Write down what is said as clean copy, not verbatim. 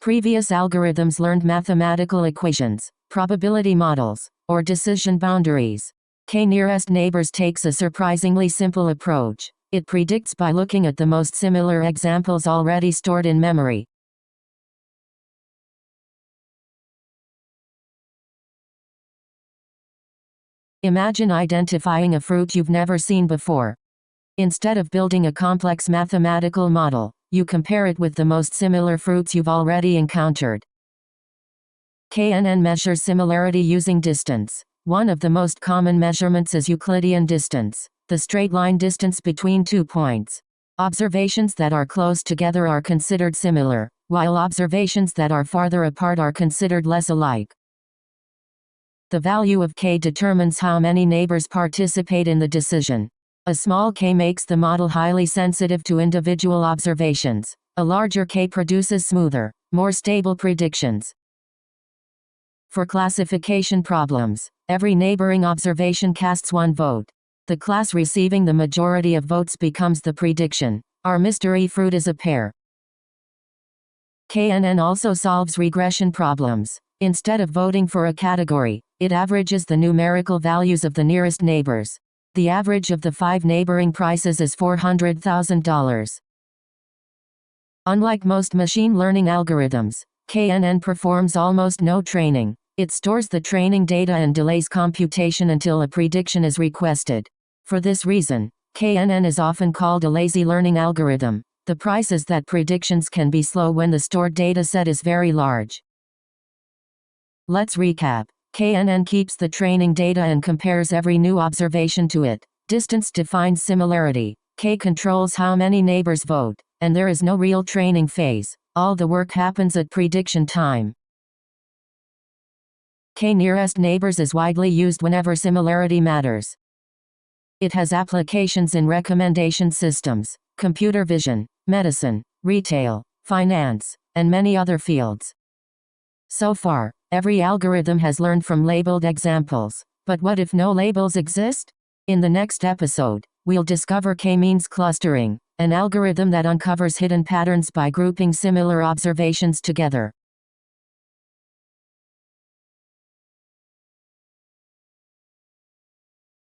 Previous algorithms learned mathematical equations, probability models, or decision boundaries. K-nearest neighbors takes a surprisingly simple approach. It predicts by looking at the most similar examples already stored in memory. Imagine identifying a fruit you've never seen before. Instead of building a complex mathematical model, you compare it with the most similar fruits you've already encountered. KNN measures similarity using distance. One of the most common measurements is Euclidean distance, the straight line distance between 2 points. Observations that are close together are considered similar, while observations that are farther apart are considered less alike. The value of k determines how many neighbors participate in the decision. A small k makes the model highly sensitive to individual observations. A larger k produces smoother, more stable predictions. For classification problems, every neighboring observation casts one vote. The class receiving the majority of votes becomes the prediction. Our mystery fruit is a pear. KNN also solves regression problems. Instead of voting for a category, it averages the numerical values of the nearest neighbors. The average of the 5 neighboring prices is $400,000. Unlike most machine learning algorithms, KNN performs almost no training. It stores the training data and delays computation until a prediction is requested. For this reason, KNN is often called a lazy learning algorithm. The price is that predictions can be slow when the stored data set is very large. Let's recap. KNN keeps the training data and compares every new observation to it. Distance defines similarity. K controls how many neighbors vote, and there is no real training phase. All the work happens at prediction time. K-nearest neighbors is widely used whenever similarity matters. It has applications in recommendation systems, computer vision, medicine, retail, finance, and many other fields. So far, every algorithm has learned from labeled examples. But what if no labels exist? In the next episode, we'll discover KMeans clustering, an algorithm that uncovers hidden patterns by grouping similar observations together.